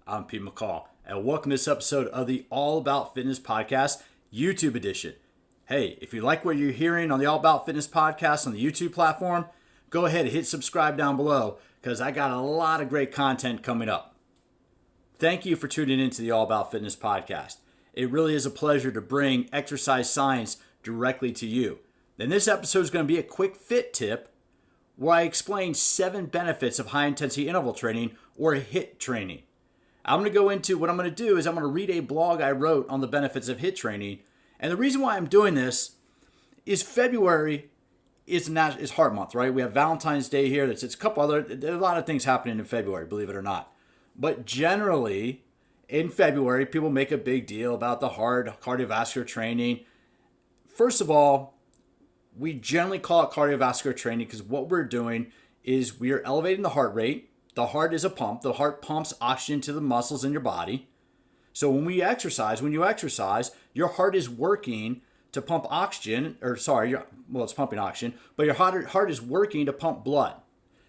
I'm Pete McCall, and welcome to this episode of the All About Fitness Podcast, YouTube edition. Hey, if you like what you're hearing on the All About Fitness Podcast on the YouTube platform, go ahead and hit subscribe down below because I got a lot of great content coming up. Thank you for tuning into the All About Fitness Podcast. It really is a pleasure to bring exercise science directly to you. And this episode is going to be a quick fit tip where I explain 7 benefits of high intensity interval training or HIIT training. I'm going to go into what I'm going to do is I'm going to read a blog I wrote on the benefits of HIIT training. And the reason why I'm doing this is February is Heart Month, right? We have Valentine's Day here. There's a lot of things happening in February, believe it or not. But generally, in February, people make a big deal about the heart, cardiovascular training. First of all, we generally call it cardiovascular training because what we're doing is we are elevating the heart rate. The heart is a pump. The heart pumps oxygen to the muscles in your body. So when you exercise, your heart is working to pump oxygen, it's pumping oxygen, but your heart is working to pump blood.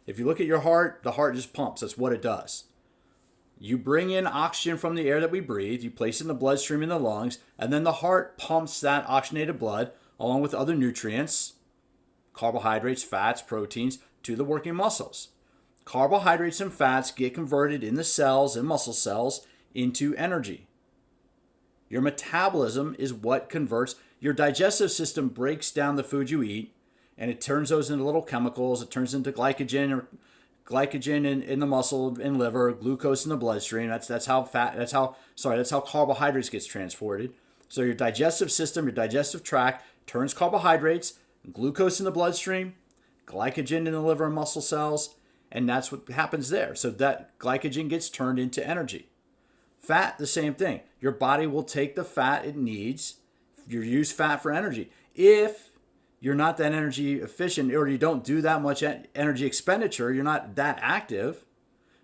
If you look at your heart, the heart just pumps. That's what it does. You bring in oxygen from the air that we breathe, you place it in the bloodstream in the lungs, and then the heart pumps that oxygenated blood along with other nutrients, carbohydrates, fats, proteins, to the working muscles. Carbohydrates and fats get converted in the cells and muscle cells into energy. Your metabolism is what converts. Your digestive system breaks down the food you eat and it turns those into little chemicals. It turns into glycogen in the muscle and liver, glucose in the bloodstream. That's how carbohydrates gets transported. So your digestive system, your digestive tract turns carbohydrates, glucose in the bloodstream, glycogen in the liver and muscle cells, and that's what happens there. So that glycogen gets turned into energy. Fat, the same thing. Your body will take the fat it needs. You use fat for energy. If you're not that energy efficient or you don't do that much energy expenditure, you're not that active,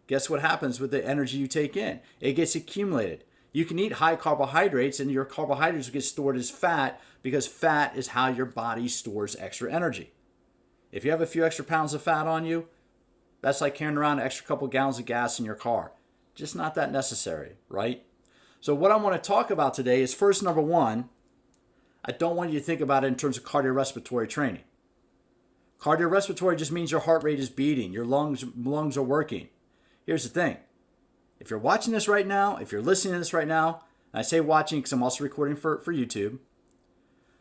guess what happens with the energy you take in? It gets accumulated. You can eat high carbohydrates and your carbohydrates get stored as fat because fat is how your body stores extra energy. If you have a few extra pounds of fat on you, that's like carrying around an extra couple gallons of gas in your car. Just not that necessary, right? So what I want to talk about today is first, number one, I don't want you to think about it in terms of cardiorespiratory training. Cardiorespiratory just means your heart rate is beating, your lungs are working. Here's the thing. If you're watching this right now, if you're listening to this right now, and I say watching because I'm also recording for YouTube,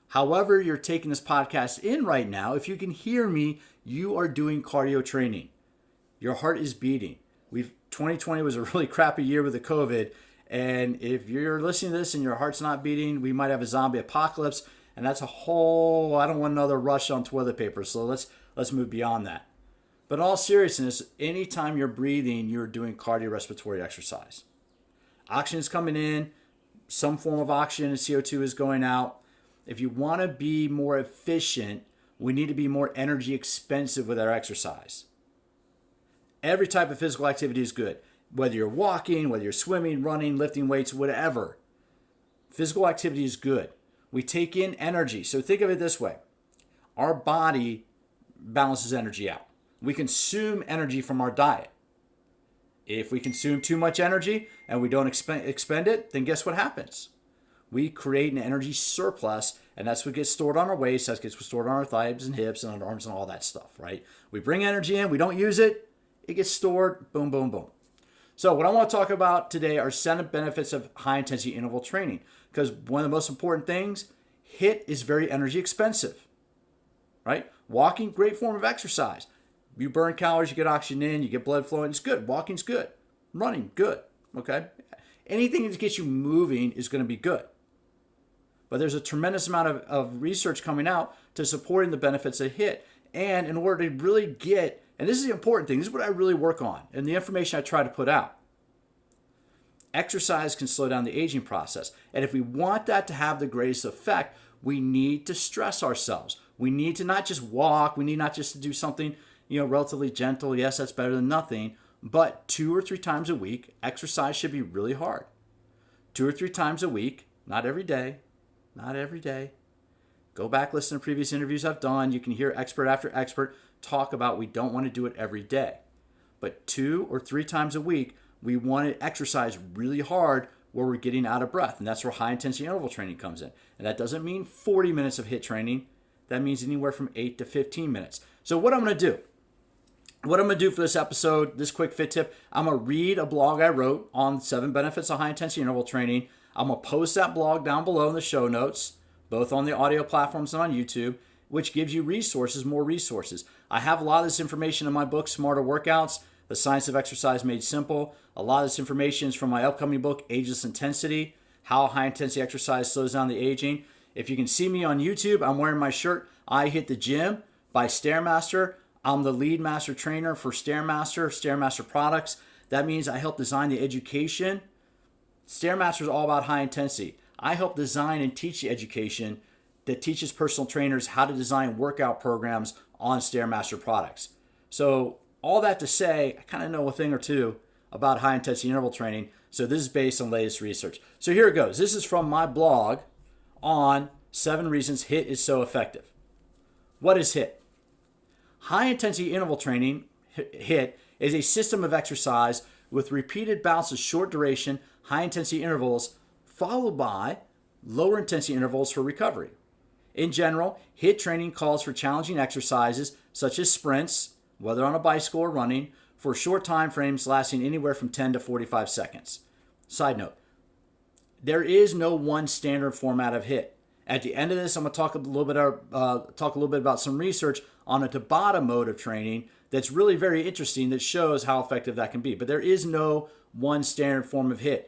however you're taking this podcast in right now, if you can hear me, you are doing cardio training. Your heart is beating. 2020 was a really crappy year with the COVID. And if you're listening to this and your heart's not beating, we might have a zombie apocalypse. And that's I don't want another rush on toilet paper. So let's move beyond that. But in all seriousness, anytime you're breathing, you're doing cardiorespiratory exercise. Oxygen is coming in, some form of oxygen and CO2 is going out. If you want to be more efficient, we need to be more energy expensive with our exercise. Every type of physical activity is good. Whether you're walking, whether you're swimming, running, lifting weights, whatever. Physical activity is good. We take in energy. So think of it this way. Our body balances energy out. We consume energy from our diet. If we consume too much energy and we don't expend it, then guess what happens? We create an energy surplus, and that's what gets stored on our waist. That gets stored on our thighs and hips and our arms and all that stuff, right? We bring energy in, we don't use it, it gets stored, boom, boom, boom. So what I want to talk about today are 7 benefits of high-intensity interval training. Because one of the most important things, HIIT is very energy expensive, right? Walking, great form of exercise. You burn calories, you get oxygen in, you get blood flowing, it's good. Walking's good. Running, good, okay? Anything that gets you moving is going to be good. But there's a tremendous amount of research coming out to supporting the benefits of HIIT. And in order to really get, and this is the important thing, this is what I really work on, and the information I try to put out. Exercise can slow down the aging process. And if we want that to have the greatest effect, we need to stress ourselves. We need to not just walk, we need not just to do something, relatively gentle. Yes, that's better than nothing. But 2 or 3 times a week, exercise should be really hard. 2 or 3 times a week, not every day. Go back, listen to previous interviews I've done. You can hear expert after expert talk about we don't want to do it every day. But 2 or 3 times a week, We want to exercise really hard where we're getting out of breath. And that's where high intensity interval training comes in. And that doesn't mean 40 minutes of HIIT training. That means anywhere from 8 to 15 minutes. So what I'm going to do for this episode, this quick fit tip, I'm going to read a blog I wrote on 7 benefits of high intensity interval training. I'm going to post that blog down below in the show notes, both on the audio platforms and on YouTube, which gives you resources, more resources. I have a lot of this information in my book, Smarter Workouts, The Science of Exercise Made Simple. A lot of this information is from my upcoming book, Ageless Intensity, How High Intensity Exercise Slows Down the Aging. If you can see me on YouTube, I'm wearing my shirt, I Hit the Gym by Stairmaster. I'm the lead master trainer for Stairmaster products. That means I help design the education. Stairmaster is all about high intensity. I help design and teach the education that teaches personal trainers how to design workout programs on Stairmaster products. So all that to say, I kind of know a thing or two about high intensity interval training. So this is based on latest research. So here it goes. This is from my blog on 7 reasons HIIT is so effective. What is HIIT? High intensity interval training, HIIT, is a system of exercise with repeated bouts of short duration, high intensity intervals, followed by lower intensity intervals for recovery. In general, HIIT training calls for challenging exercises such as sprints, whether on a bicycle or running, for short time frames lasting anywhere from 10 to 45 seconds. Side note, there is no one standard format of HIIT. At the end of this, I'm going to talk a little bit about some research on a Tabata mode of training that's really very interesting that shows how effective that can be. But there is no one standard form of HIIT.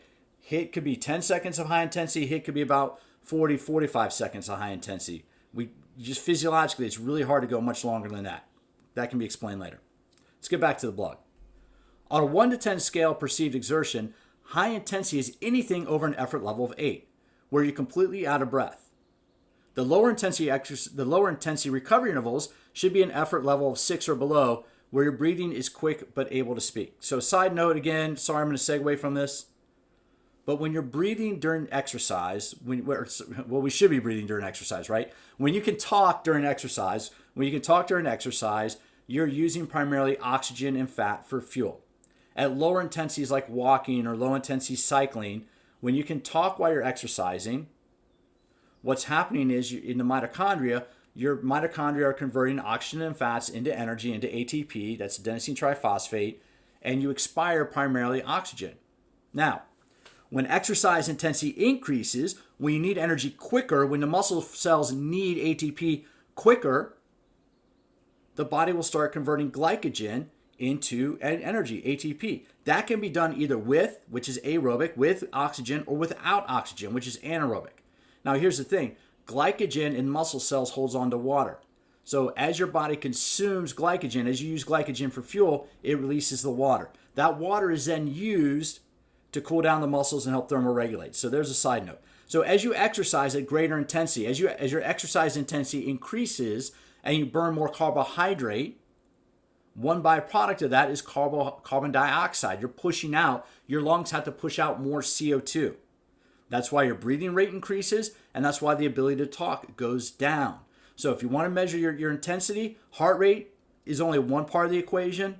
HIIT could be 10 seconds of high intensity. HIIT could be about 40, 45 seconds of high intensity. Just physiologically, it's really hard to go much longer than that. That can be explained later. Let's get back to the blog. On a 1 to 10 scale of perceived exertion, high intensity is anything over an effort level of 8, where you're completely out of breath. The lower intensity recovery intervals should be an effort level of 6 or below, where your breathing is quick but able to speak. So side note again, sorry I'm going to segue from this, but when you're breathing during exercise, we should be breathing during exercise, right? When you can talk during exercise, you're using primarily oxygen and fat for fuel. At lower intensities like walking or low intensity cycling, when you can talk while you're exercising, what's happening is in the mitochondria, your mitochondria are converting oxygen and fats into energy, into ATP, that's adenosine triphosphate, and you expire primarily oxygen. Now, when exercise intensity increases, when you need energy quicker, when the muscle cells need ATP quicker, the body will start converting glycogen into energy, ATP. That can be done either with, which is aerobic, with oxygen, or without oxygen, which is anaerobic. Now here's the thing, glycogen in muscle cells holds on to water. So as your body consumes glycogen, as you use glycogen for fuel, it releases the water. That water is then used to cool down the muscles and help thermoregulate. So there's a side note. So as you exercise at greater intensity, as your exercise intensity increases and you burn more carbohydrate, one byproduct of that is carbon dioxide. You're pushing out, your lungs have to push out more CO2. That's why your breathing rate increases, and that's why the ability to talk goes down. So if you want to measure your intensity, heart rate is only one part of the equation,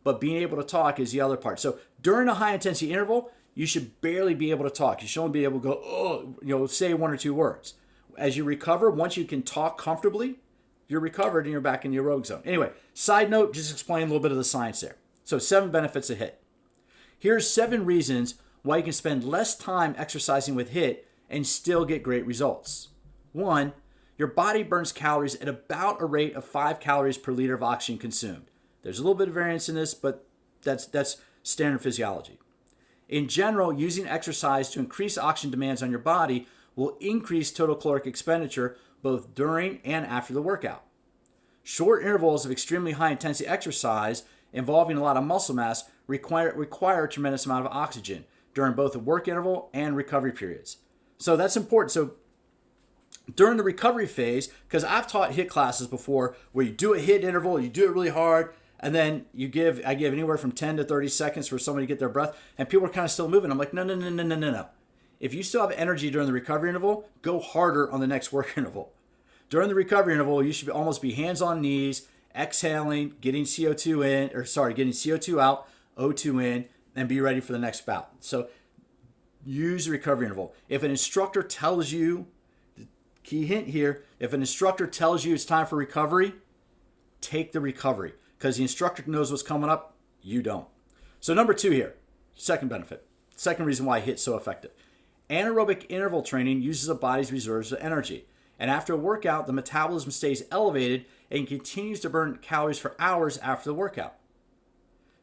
but being able to talk is the other part. So during a high intensity interval, you should barely be able to talk. You should only be able to go, say 1 or 2 words. As you recover, once you can talk comfortably, you're recovered and you're back in the aerobic zone. Anyway, side note, just explain a little bit of the science there. So 7 benefits of HIIT. Here's 7 reasons why you can spend less time exercising with HIIT and still get great results. 1, your body burns calories at about a rate of 5 calories per liter of oxygen consumed. There's a little bit of variance in this, but that's standard physiology. In general, using exercise to increase oxygen demands on your body will increase total caloric expenditure both during and after the workout. Short intervals of extremely high intensity exercise involving a lot of muscle mass require a tremendous amount of oxygen during both the work interval and recovery periods. So that's important. So during the recovery phase, because I've taught HIIT classes before where you do a HIIT interval, you do it really hard, and then I give anywhere from 10 to 30 seconds for somebody to get their breath, and people are kind of still moving. I'm like, no. If you still have energy during the recovery interval, go harder on the next work interval. During the recovery interval, you should almost be hands on knees, exhaling, getting CO2 out, O2 in, and be ready for the next bout. So use the recovery interval. If an instructor tells you, key hint here, if an instructor tells you it's time for recovery, take the recovery, because the instructor knows what's coming up, you don't. So number 2 here, second benefit, second reason why HIIT's so effective. Anaerobic interval training uses the body's reserves of energy. And after a workout, the metabolism stays elevated and continues to burn calories for hours after the workout.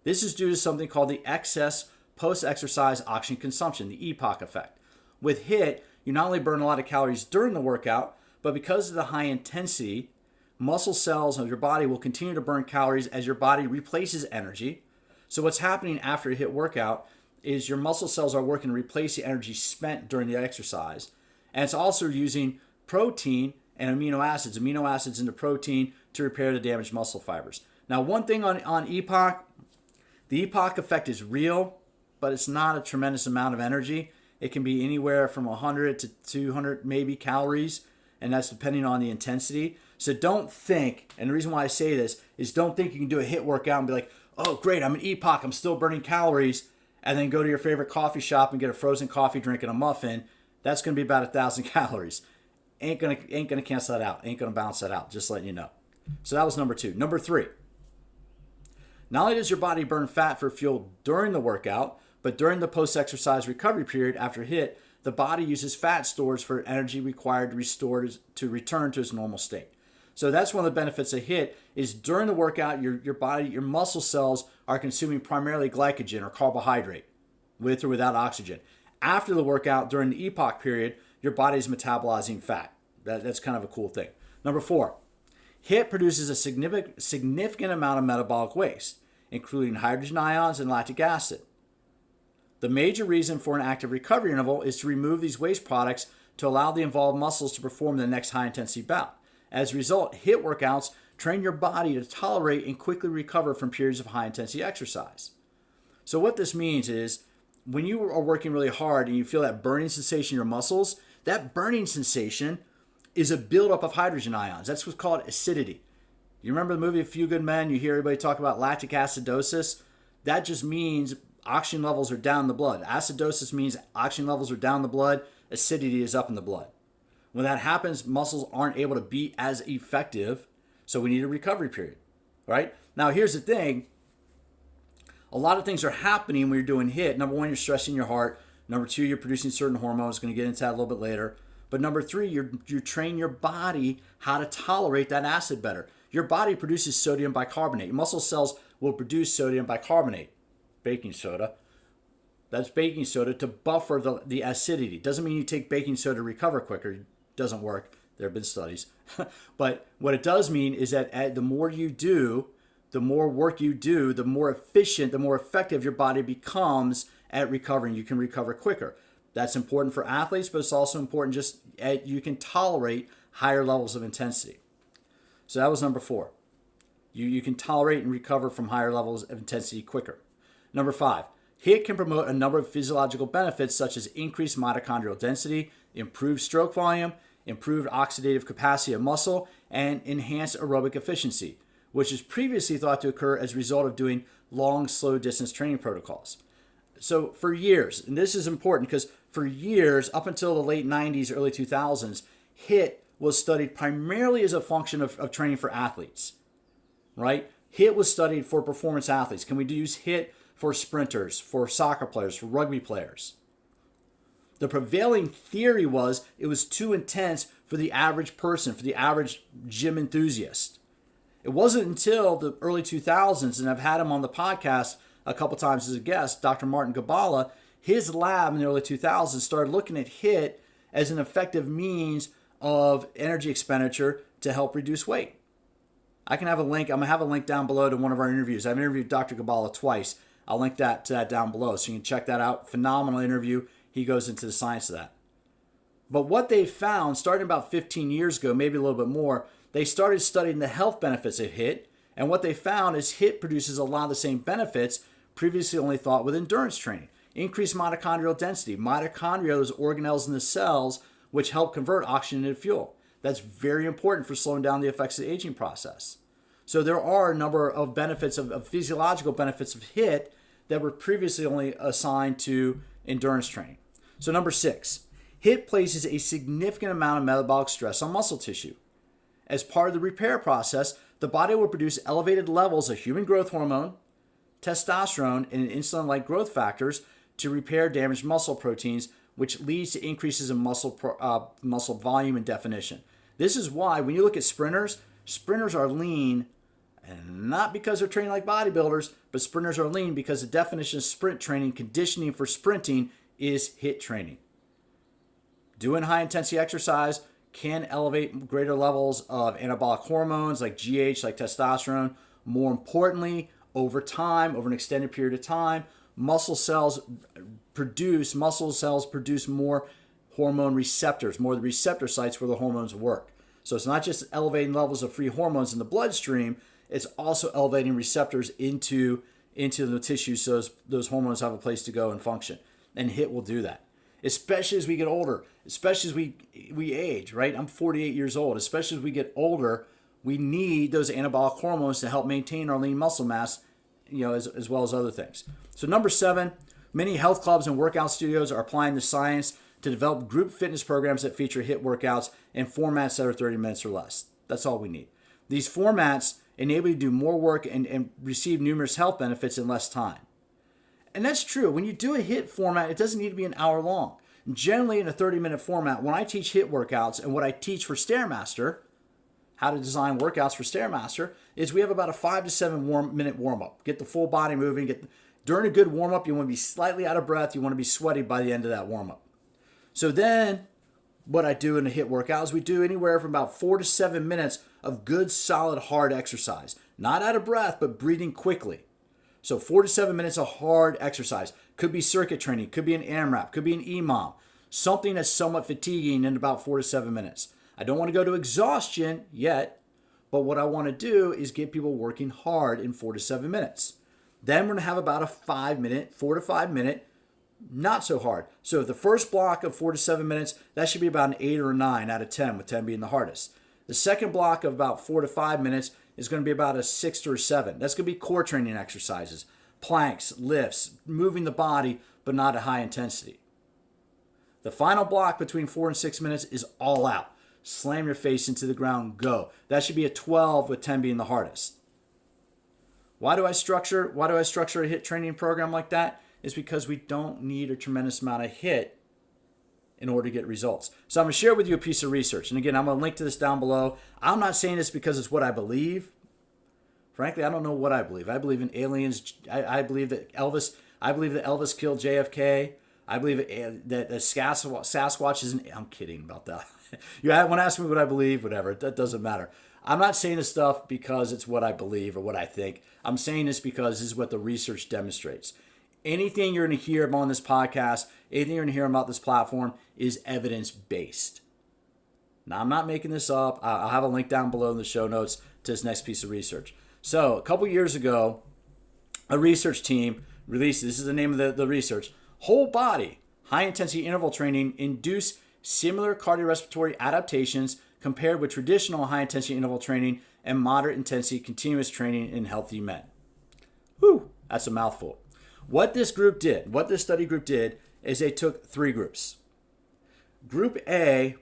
This is due to something called the excess post-exercise oxygen consumption, the EPOC effect. With HIIT, you not only burn a lot of calories during the workout, but because of the high intensity, muscle cells of your body will continue to burn calories as your body replaces energy. So what's happening after a HIIT workout is your muscle cells are working to replace the energy spent during the exercise. And it's also using protein and amino acids into protein to repair the damaged muscle fibers. Now, one thing on EPOC, the EPOC effect is real, but it's not a tremendous amount of energy. It can be anywhere from 100 to 200 maybe calories, and that's depending on the intensity. So don't think, and the reason why I say this is don't think you can do a HIIT workout and be like, oh great, I'm an EPOC, I'm still burning calories, and then go to your favorite coffee shop and get a frozen coffee drink and a muffin. That's going to be about 1,000 calories. Ain't gonna cancel that out. Ain't gonna balance that out. Just letting you know. So that was number 2. Number 3. Not only does your body burn fat for fuel during the workout, but during the post-exercise recovery period after HIIT, the body uses fat stores for energy required to return to its normal state. So that's one of the benefits of HIIT is during the workout, your body, your muscle cells are consuming primarily glycogen or carbohydrate, with or without oxygen. After the workout, during the EPOC period, your body's metabolizing fat. That's kind of a cool thing. Number 4, HIIT produces a significant amount of metabolic waste, including hydrogen ions and lactic acid. The major reason for an active recovery interval is to remove these waste products to allow the involved muscles to perform the next high-intensity bout. As a result, HIIT workouts train your body to tolerate and quickly recover from periods of high-intensity exercise. So what this means is when you are working really hard and you feel that burning sensation in your muscles, that burning sensation is a buildup of hydrogen ions. That's what's called acidity. You remember the movie A Few Good Men? You hear everybody talk about lactic acidosis. That just means oxygen levels are down in the blood. Acidosis means oxygen levels are down in the blood. Acidity is up in the blood. When that happens, muscles aren't able to be as effective, so we need a recovery period, right? Now, here's the thing. A lot of things are happening when you're doing HIIT. Number 1, you're stressing your heart. Number 2, you're producing certain hormones. Going to get into that a little bit later. But number 3, you train your body how to tolerate that acid better. Your body produces sodium bicarbonate. Your muscle cells will produce sodium bicarbonate, baking soda. That's baking soda to buffer the acidity. Doesn't mean you take baking soda to recover quicker. It doesn't work. There have been studies. But what it does mean is that the more you do, the more work you do, the more efficient, the more effective your body becomes at recovering. You can recover quicker. That's important for athletes, but it's also important you can tolerate higher levels of intensity. So that was number 4. You can tolerate and recover from higher levels of intensity quicker. Number 5, HIIT can promote a number of physiological benefits such as increased mitochondrial density, improved stroke volume, improved oxidative capacity of muscle, and enhanced aerobic efficiency, which is previously thought to occur as a result of doing long, slow distance training protocols. So for years, and this is important because for years, up until the late 90s, early 2000s, HIIT was studied primarily as a function of training for athletes, right? HIIT was studied for performance athletes. Can we use HIIT for sprinters, for soccer players, for rugby players? The prevailing theory was it was too intense for the average person, for the average gym enthusiast. It wasn't until the early 2000s, and I've had him on the podcast a couple times as a guest, Dr. Martin Gabala, his lab in the early 2000s started looking at HIIT as an effective means of energy expenditure to help reduce weight. I can have a link. I'm going to have a link down below to one of our interviews. I've interviewed Dr. Gabala twice. I'll link to that down below so you can check that out. Phenomenal interview. He goes into the science of that. But what they found, starting about 15 years ago, maybe a little bit more, they started studying the health benefits of HIIT. And what they found is HIIT produces a lot of the same benefits previously only thought with endurance training. Increased mitochondrial density. Mitochondria are those organelles in the cells which help convert oxygen into fuel. That's very important for slowing down the effects of the aging process. So there are a number of benefits, of physiological benefits of HIIT that were previously only assigned to endurance training. So number 6, HIIT places a significant amount of metabolic stress on muscle tissue. As part of the repair process, the body will produce elevated levels of human growth hormone, testosterone, and insulin-like growth factors to repair damaged muscle proteins, which leads to increases in muscle volume and definition. This is why when you look at sprinters are lean, and not because they're training like bodybuilders, but sprinters are lean because the definition of sprint training, conditioning for sprinting, is HIIT training. Doing high-intensity exercise can elevate greater levels of anabolic hormones like GH, like testosterone. More importantly, over time, over an extended period of time, muscle cells produce more hormone receptors, more of the receptor sites where the hormones work. So it's not just elevating levels of free hormones in the bloodstream, it's also elevating receptors into the tissue so those hormones have a place to go and function. And HIIT will do that. Especially as we get older, especially as we age, right? I'm 48 years old. Especially as we get older, we need those anabolic hormones to help maintain our lean muscle mass, as well as other things. So number 7, many health clubs and workout studios are applying the science to develop group fitness programs that feature HIIT workouts in formats that are 30 minutes or less. That's all we need. These formats enable you to do more work and receive numerous health benefits in less time. And that's true. When you do a HIIT format, it doesn't need to be an hour long. Generally in a 30-minute format, when I teach HIIT workouts and what I teach for Stairmaster, how to design workouts for Stairmaster, is we have about a 5 to 7 minute warm-up. Get the full body moving. During a good warm-up, you want to be slightly out of breath. You want to be sweaty by the end of that warm-up. So then what I do in a HIIT workout is we do anywhere from about 4 to 7 minutes of good, solid, hard exercise. Not out of breath, but breathing quickly. So 4 to 7 minutes of hard exercise. Could be circuit training, could be an AMRAP, could be an EMOM. Something that's somewhat fatiguing in about 4 to 7 minutes. I don't want to go to exhaustion yet, but what I want to do is get people working hard in 4 to 7 minutes. Then we're going to have about a 4 to 5 minute, not so hard. So the first block of 4 to 7 minutes, that should be about an 8 or a 9 out of 10, with 10 being the hardest. The second block of about 4 to 5 minutes is going to be about a 6 or a 7. That's going to be core training exercises, planks, lifts, moving the body, but not at high intensity. The final block between 4 and 6 minutes is all out. Slam your face into the ground, go. That should be a 12, with 10 being the hardest. Why do I structure a HIIT training program like that? It's because we don't need a tremendous amount of HIIT in order to get results. So I'm going to share with you a piece of research. And again, I'm going to link to this down below. I'm not saying this because it's what I believe. Frankly, I don't know what I believe. I believe in aliens. I believe that Elvis killed JFK. I believe that Sasquatch isn't. I'm kidding about that. You want to ask me what I believe, whatever. That doesn't matter. I'm not saying this stuff because it's what I believe or what I think. I'm saying this because this is what the research demonstrates. Anything you're going to hear on this podcast, anything you're going to hear about this platform is evidence-based. Now, I'm not making this up. I'll have a link down below in the show notes to this next piece of research. So a couple years ago, a research team released, this is the name of the research, whole body high-intensity interval training induce similar cardiorespiratory adaptations compared with traditional high-intensity interval training and moderate-intensity continuous training in healthy men. Whew, that's a mouthful. What this study group did, is they took 3 groups. Group A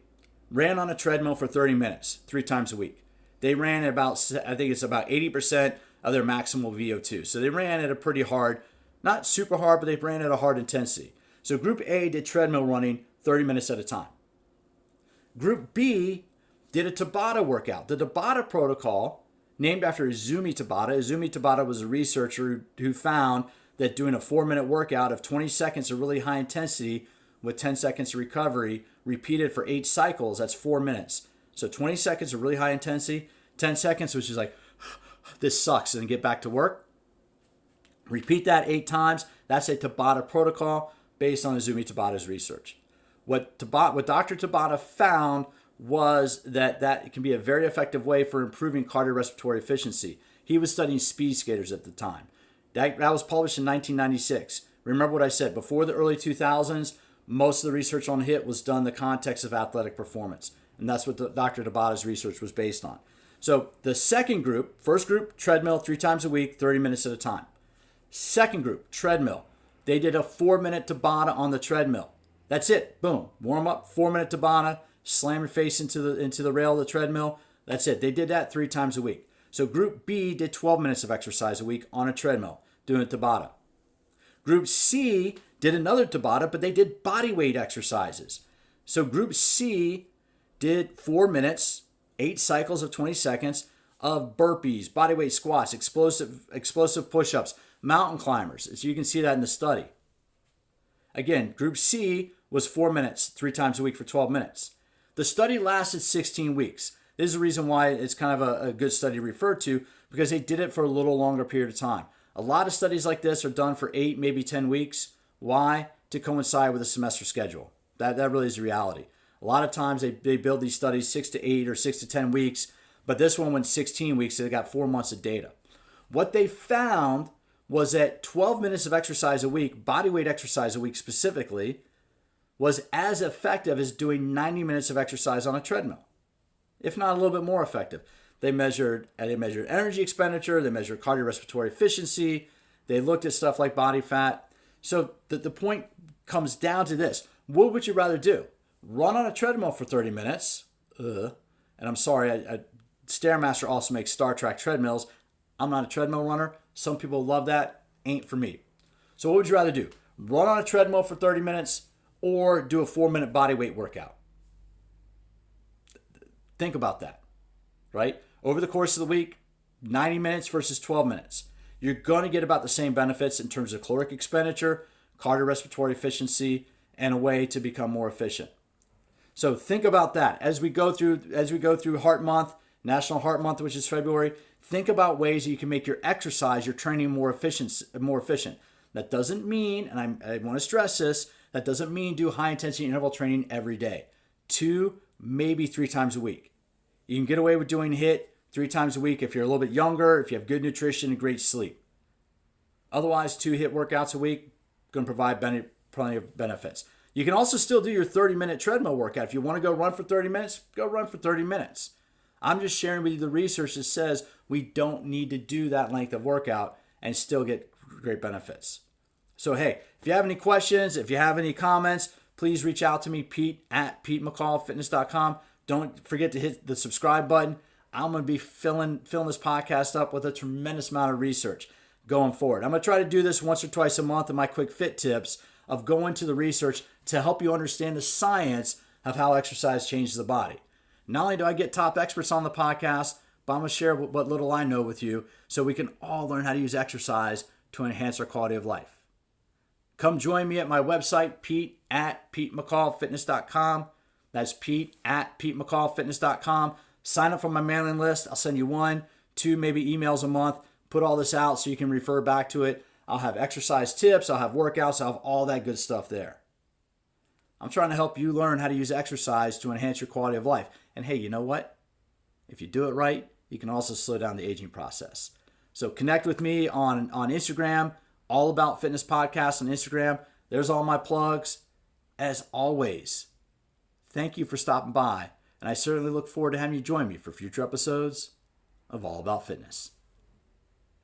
ran on a treadmill for 30 minutes, 3 times a week. They ran at about 80% of their maximal VO2. So they ran at a pretty hard, not super hard, but they ran at a hard intensity. So Group A did treadmill running 30 minutes at a time. Group B did a Tabata workout. The Tabata protocol, named after Izumi Tabata. Izumi Tabata was a researcher who found that doing a 4-minute workout of 20 seconds of really high intensity with 10 seconds of recovery, repeated for 8 cycles, that's 4 minutes. So 20 seconds of really high intensity, 10 seconds, which is like, this sucks, and get back to work. Repeat that 8 times. That's a Tabata protocol based on Izumi Tabata's research. What Dr. Tabata found was that it can be a very effective way for improving cardiorespiratory efficiency. He was studying speed skaters at the time. That was published in 1996. Remember what I said, before the early 2000s, most of the research on HIIT was done in the context of athletic performance. And that's what Dr. Tabata's research was based on. So the second group, first group, treadmill 3 times a week, 30 minutes at a time. Second group, treadmill. They did a 4-minute Tabata on the treadmill. That's it. Boom. Warm up, 4-minute Tabata, slam your face into the rail of the treadmill. That's it. They did that 3 times a week. So group B did 12 minutes of exercise a week on a treadmill, doing a Tabata. Group C did another Tabata, but they did body weight exercises. So group C did 4 minutes, 8 cycles of 20 seconds of burpees, body weight squats, explosive push-ups, mountain climbers. So you can see that in the study. Again, group C was 4 minutes, 3 times a week for 12 minutes. The study lasted 16 weeks. This is the reason why it's kind of a good study to refer to, because they did it for a little longer period of time. A lot of studies like this are done for 8, maybe 10 weeks. Why? To coincide with a semester schedule. That really is the reality. A lot of times they build these studies 6 to 8 or 6 to 10 weeks, but this one went 16 weeks, so they got 4 months of data. What they found was that 12 minutes of exercise a week, body weight exercise a week specifically, was as effective as doing 90 minutes of exercise on a treadmill, if not a little bit more effective. They measured energy expenditure, they measured cardiorespiratory efficiency, they looked at stuff like body fat. So the point comes down to this. What would you rather do? Run on a treadmill for 30 minutes. And I'm sorry, Stairmaster also makes Star Trek treadmills. I'm not a treadmill runner. Some people love that. Ain't for me. So what would you rather do? Run on a treadmill for 30 minutes or do a 4-minute body weight workout? Think about that, right? Over the course of the week, 90 minutes versus 12 minutes. You're going to get about the same benefits in terms of caloric expenditure, cardiorespiratory efficiency, and a way to become more efficient. So think about that. As we go through Heart Month, National Heart Month, which is February, think about ways that you can make your exercise, your training more efficient. That doesn't mean, and I want to stress this, that doesn't mean do high intensity interval training every day. 2, maybe 3 times a week. You can get away with doing HIIT 3 times a week if you're a little bit younger, if you have good nutrition and great sleep. Otherwise, 2 HIIT workouts a week going to provide plenty of benefits. You can also still do your 30-minute treadmill workout. If you want to go run for 30 minutes, go run for 30 minutes. I'm just sharing with you the research that says we don't need to do that length of workout and still get great benefits. So, hey, if you have any questions, if you have any comments, please reach out to me, Pete at PeteMcCallFitness.com. Don't forget to hit the subscribe button. I'm going to be filling this podcast up with a tremendous amount of research going forward. I'm going to try to do this once or twice a month in my quick fit tips of going to the research to help you understand the science of how exercise changes the body. Not only do I get top experts on the podcast, but I'm going to share what little I know with you so we can all learn how to use exercise to enhance our quality of life. Come join me at my website, Pete at PeteMcCallFitness.com. That's Pete at PeteMcCallFitness.com. Sign up for my mailing list. I'll send you 1, 2, maybe emails a month. Put all this out so you can refer back to it. I'll have exercise tips. I'll have workouts. I'll have all that good stuff there. I'm trying to help you learn how to use exercise to enhance your quality of life. And hey, you know what? If you do it right, you can also slow down the aging process. So connect with me on Instagram, All About Fitness Podcast on Instagram. There's all my plugs. As always, thank you for stopping by. And I certainly look forward to having you join me for future episodes of All About Fitness.